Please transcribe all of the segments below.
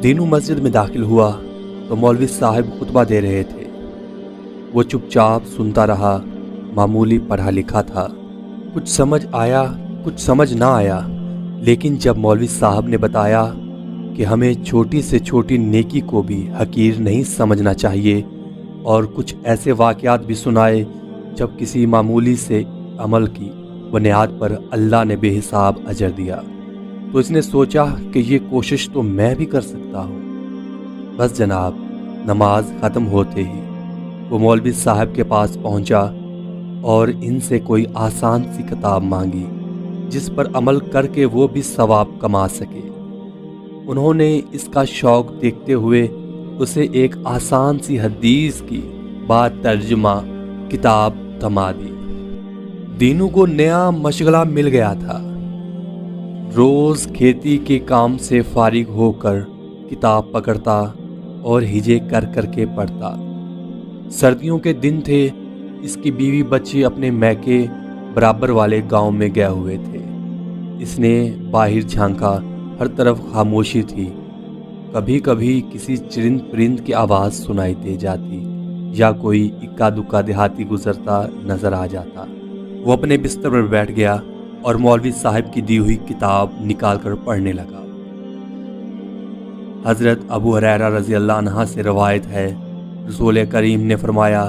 दीनू मस्जिद में दाखिल हुआ तो मौलवी साहब खुतबा दे रहे थे। वो चुपचाप सुनता रहा। मामूली पढ़ा लिखा था, कुछ समझ आया कुछ समझ ना आया, लेकिन जब मौलवी साहब ने बताया कि हमें छोटी से छोटी नेकी को भी हकीर नहीं समझना चाहिए और कुछ ऐसे वाक़यात भी सुनाए जब किसी मामूली से अमल की बुनियाद पर अल्लाह ने बेहिसाब अजर दिया, तो इसने सोचा कि ये कोशिश तो मैं भी कर सकता हूँ। बस जनाब, नमाज ख़त्म होते ही वो मौलवी साहब के पास पहुँचा और इनसे कोई आसान सी किताब मांगी जिस पर अमल करके वो भी सवाब कमा सके। उन्होंने इसका शौक़ देखते हुए उसे एक आसान सी हदीस की बात तर्जुमा किताब थमा दी। दीनू को नया मशगला मिल गया था। रोज खेती के काम से फारिग होकर किताब पकड़ता और हिजे कर करके पढ़ता। सर्दियों के दिन थे। इसकी बीवी बच्चे अपने मैके बराबर वाले गांव में गए हुए थे। इसने बाहर झांका, हर तरफ खामोशी थी। कभी कभी किसी चरिंद परिंद की आवाज़ सुनाई दे जाती या कोई इक्का दुक्का देहाती गुजरता नजर आ जाता। वो अपने बिस्तर पर बैठ गया और मौलवी साहब की दी हुई किताब निकालकर पढ़ने लगा। हज़रत अबू हुरैरा रज़ी अल्लाह अन्हा से रवायत है, रसूल करीम ने फरमाया,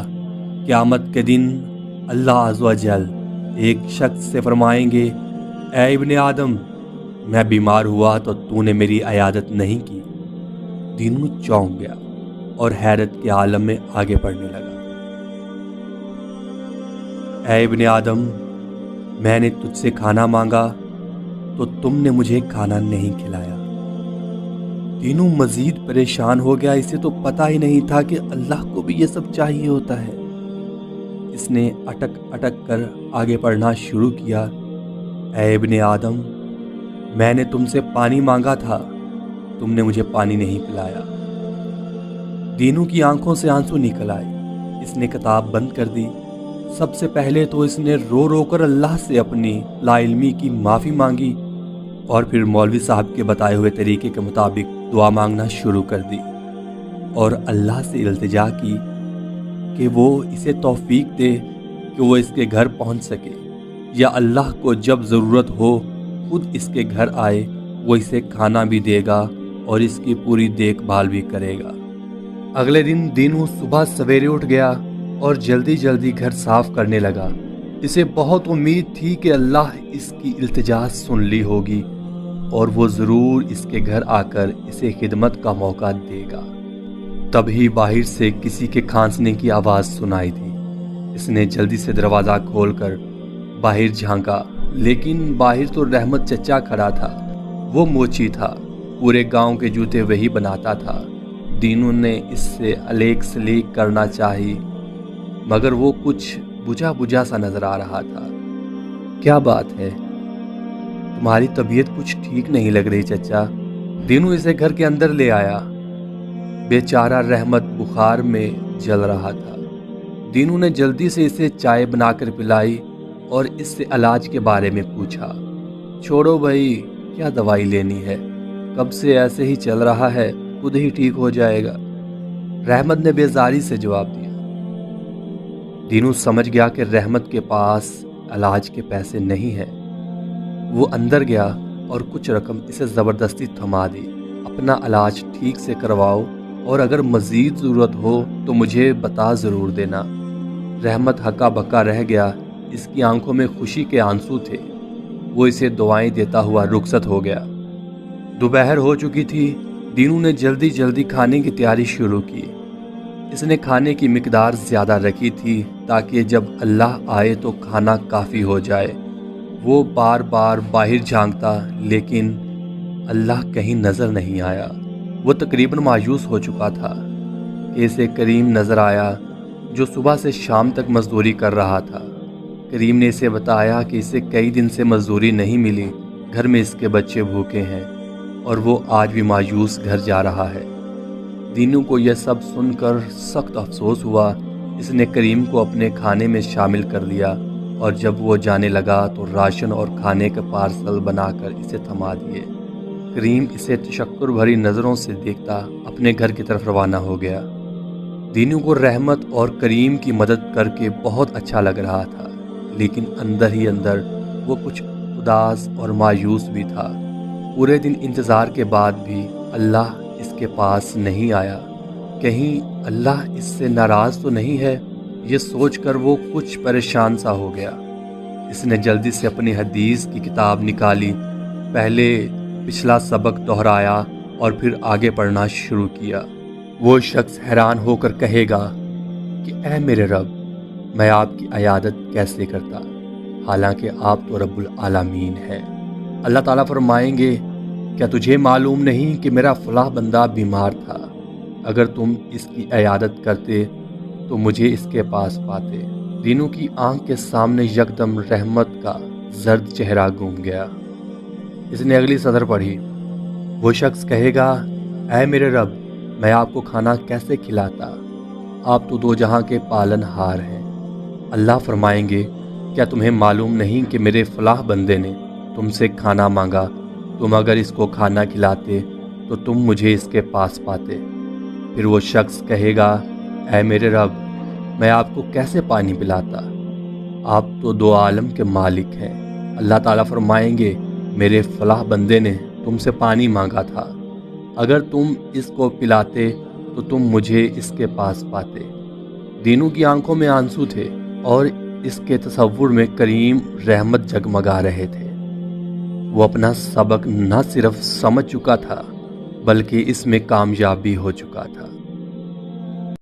क़यामत के दिन अल्लाह अज़्ज़ व जल एक शख्स से फरमाएंगे, ऐ इब्ने आदम, मैं बीमार हुआ तो तूने मेरी अयादत नहीं की। दीनू चौंक गया और हैरत के आलम में आगे पढ़ने लगा। ऐ इब्ने आदम, मैंने तुझसे खाना मांगा तो तुमने मुझे खाना नहीं खिलाया। दीनू मजीद परेशान हो गया। इसे तो पता ही नहीं था कि अल्लाह को भी ये सब चाहिए होता है। इसने अटक अटक कर आगे पढ़ना शुरू किया। ऐ इब्ने आदम, मैंने तुमसे पानी मांगा था, तुमने मुझे पानी नहीं पिलाया। दीनू की आंखों से आंसू निकल आए। इसने किताब बंद कर दी। सबसे पहले तो इसने रो रो कर अल्लाह से अपनी लाइल्मी की माफ़ी मांगी और फिर मौलवी साहब के बताए हुए तरीके के मुताबिक दुआ मांगना शुरू कर दी और अल्लाह से इल्तिजा की कि वो इसे तौफीक दे कि वो इसके घर पहुंच सके, या अल्लाह को जब ज़रूरत हो खुद इसके घर आए, वो इसे खाना भी देगा और इसकी पूरी देखभाल भी करेगा। अगले दिन दीनू सुबह सवेरे उठ गया और जल्दी जल्दी घर साफ करने लगा। इसे बहुत उम्मीद थी कि अल्लाह इसकी इल्तिजा सुन ली होगी और वो ज़रूर इसके घर आकर इसे खिदमत का मौका देगा। तभी बाहर से किसी के खांसने की आवाज़ सुनाई दी। इसने जल्दी से दरवाज़ा खोलकर बाहर झांका, लेकिन बाहर तो रहमत चचा खड़ा था। वो मोची था, पूरे गांव के जूते वही बनाता था। दीनू ने इससे अलेक सलीक करना चाही, मगर वो कुछ बुझा बुझा सा नजर आ रहा था। क्या बात है, तुम्हारी तबीयत कुछ ठीक नहीं लग रही चचा। दीनू इसे घर के अंदर ले आया। बेचारा रहमत बुखार में जल रहा था। दीनू ने जल्दी से इसे चाय बनाकर पिलाई और इससे इलाज के बारे में पूछा। छोड़ो भाई, क्या दवाई लेनी है, कब से ऐसे ही चल रहा है, खुद ही ठीक हो जाएगा, रहमत ने बेजारी से जवाब दिया। दीनू समझ गया कि रहमत के पास इलाज के पैसे नहीं हैं। वो अंदर गया और कुछ रकम इसे ज़बरदस्ती थमा दी। अपना इलाज ठीक से करवाओ और अगर मज़ीद ज़रूरत हो तो मुझे बता ज़रूर देना। रहमत हक्का बक्का रह गया। इसकी आंखों में खुशी के आंसू थे। वो इसे दुआएं देता हुआ रुखसत हो गया। दोपहर हो चुकी थी। दीनू ने जल्दी जल्दी खाने की तैयारी शुरू की। इसने खाने की मिकदार ज़्यादा रखी थी ताकि जब अल्लाह आए तो खाना काफ़ी हो जाए। वो बार बार बाहर झांकता, लेकिन अल्लाह कहीं नज़र नहीं आया। वो तकरीबन मायूस हो चुका था कि इसे करीम नज़र आया, जो सुबह से शाम तक मजदूरी कर रहा था। करीम ने इसे बताया कि इसे कई दिन से मजदूरी नहीं मिली, घर में इसके बच्चे भूखे हैं और वो आज भी मायूस घर जा रहा है। दीनू को यह सब सुनकर सख्त अफसोस हुआ। इसने करीम को अपने खाने में शामिल कर लिया और जब वो जाने लगा तो राशन और खाने के पार्सल बनाकर इसे थमा दिए। کریم اسے تشکر بھری نظروں سے دیکھتا اپنے گھر کی طرف روانہ ہو گیا۔ دینو کو رحمت اور کریم کی مدد کر کے بہت اچھا لگ رہا تھا، لیکن اندر ہی اندر وہ کچھ اداس اور مایوس بھی تھا۔ پورے دن انتظار کے بعد بھی اللہ اس کے پاس نہیں آیا۔ کہیں اللہ اس سے ناراض تو نہیں ہے؟ یہ سوچ کر وہ کچھ پریشان سا ہو گیا۔ اس نے جلدی سے اپنی حدیث کی کتاب نکالی، پہلے پچھلا سبق دہرایا اور پھر آگے پڑھنا شروع کیا۔ وہ شخص حیران ہو کر کہے گا کہ اے میرے رب، میں آپ کی عیادت کیسے کرتا، حالانکہ آپ تو رب العالمین ہیں۔ اللہ تعالیٰ فرمائیں گے، کیا تجھے معلوم نہیں کہ میرا فلاں بندہ بیمار تھا؟ اگر تم اس کی عیادت کرتے تو مجھے اس کے پاس پاتے۔ دینو کی آنکھ کے سامنے یکدم رحمت کا زرد چہرہ گھوم گیا۔ اس نے اگلی سطر پڑھی، وہ شخص کہے گا، اے میرے رب، میں آپ کو کھانا کیسے کھلاتا، آپ تو دو جہاں کے پالن ہار ہیں۔ اللہ فرمائیں گے، کیا تمہیں معلوم نہیں کہ میرے فلاح بندے نے تم سے کھانا مانگا، تم اگر اس کو کھانا کھلاتے تو تم مجھے اس کے پاس پاتے۔ پھر وہ شخص کہے گا، اے میرے رب، میں آپ کو کیسے پانی پلاتا، آپ تو دو عالم کے مالک ہیں۔ اللہ تعالیٰ فرمائیں گے، میرے فلاح بندے نے تم سے پانی مانگا تھا، اگر تم اس کو پلاتے تو تم مجھے اس کے پاس پاتے۔ دینو کی آنکھوں میں آنسو تھے اور اس کے تصور میں کریم رحمت جگمگا رہے تھے۔ وہ اپنا سبق نہ صرف سمجھ چکا تھا بلکہ اس میں کامیاب بھی ہو چکا تھا۔